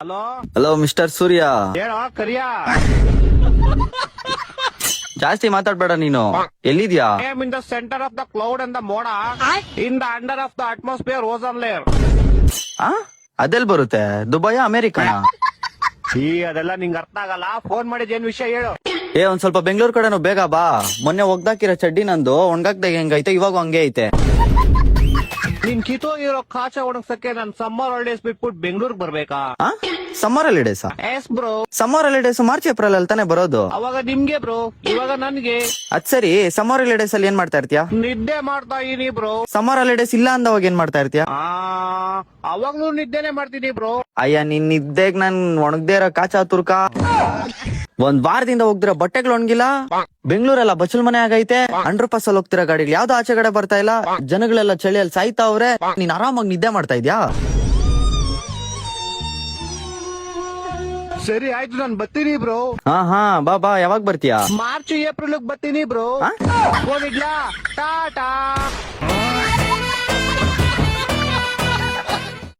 Hello hello mister ಸೂರ್ಯ, ಹೇಳೋ ಕರಿಯಾ. ಜಾಸ್ತಿ ಮಾತಾಡ್ಬೇಡ ನೀನು. ಎಲ್ಲಿದ್ಯಾ? I am in the center of the cloud and the moda, in the under of the atmosphere ozone layer. ಆ ಅದೆಲ್ ಬರುತ್ತೆ? Dubai ಅಮೆರಿಕನ? ಅದೆಲ್ಲ ನಿಂಗೆ ಅರ್ಥ ಆಗಲ್ಲ. ಫೋನ್ ಮಾಡಿದ್ ಏನ್ ವಿಷಯ ಹೇಳು. ಒಂದ್ ಸ್ವಲ್ಪ ಬೆಂಗಳೂರು ಕಡೆನು ಬೇಗ ಬಾ. ಮೊನ್ನೆ ಒಗ್ದಾಕಿರೋ ಚಡ್ಡಿ ನಂದು ಒಣಗಾಕ್ದಾಗ ಹೆಂಗೈತೆ, ಇವಾಗ ಹಂಗೆ ಐತೆ. ನಿನ್ ಕಿತ್ತೋಗಿರೋ ಕಾಚ ಒಣಗ್ಸಕ್ಕೆ ನಾನ್ ಸಮ್ಮರ್ ಹಾಲಿಡೇಸ್ ಬಿಟ್ಬಿಟ್ಟು ಬೆಂಗಳೂರಿಗೆ ಬರ್ಬೇಕಾ? Summer holidays? S bro. Summer holidays March April ಅಲ್ಲಿ ತಾನೇ ಬರೋದು. ಅವಾಗ ನಿಮ್ಗೆ ಬ್ರೋ, ಇವಾಗ ನನ್ಗೆ. ಅದ್ ಸರಿ, ಸಮ್ಮರ್ ಹಾಲಿಡೇಸ್ ಅಲ್ಲಿ ಏನ್ ಮಾಡ್ತಾ ಇರ್ತೀಯ? ನಿದ್ದೆ ಮಾಡ್ತಾ ಇದೀನಿ ಬ್ರೋ. ಸಮ್ಮರ್ ಹಾಲಿಡೇಸ್ ಇಲ್ಲ ಅಂದವಾಗ ಏನ್ ಮಾಡ್ತಾ ಇರ್ತೀಯ? ಅವಾಗ್ಲೂ ನಿದ್ದೆನೆ ಮಾಡ್ತೀನಿ ಬ್ರೋ. ಅಯ್ಯ, ನಿನ್ ನಿದ್ದೆಗ್ ನನ್ ಒಣಗ್ದೇ ಇರೋ ಕಾಚಾ ತುರ್ಕ. ಒಂದ್ ವಾರದಿಂದ ಹೋಗ್ದಿರೋ ಬಟ್ಟೆಗಳು ಒಣಗಿಲ್ಲ. ಬೆಂಗಳೂರೆಲ್ಲ ಬಚ್ಚಲ್ ಮನೆ ಆಗೈತೆ. ಅಂಡರ್ ಪಾಸ್ ಅಲ್ಲಿ ಹೋಗ್ತಿರೋ ಗಾಡಿಗಳು ಯಾವ್ದು ಆಚೆ ಕಡೆ ಬರ್ತಾ ಇಲ್ಲ. ಜನಗಳೆಲ್ಲ ಚಳಿಯಲ್ಲಿ ಸಾಯ್ತಾವ್ರೆ. ನೀನ್ ಆರಾಮಾಗಿ ನಿದ್ದೆ ಮಾಡ್ತಾ ಇದ್ಯಾ? ಸರಿ ಆಯ್ತು, ನಾನ್ ಬರ್ತೀನಿ ಬ್ರೋ. ಹಾ ಬಾ ಬಾ. ಯಾವಾಗ ಬರ್ತೀಯಾ? ಮಾರ್ಚ್ ಏಪ್ರಿಲ್ ಬರ್ತೀನಿ ಬ್ರೋ. ಹೋಗಿಡ್ಲಾ? ಟಾಟಾ.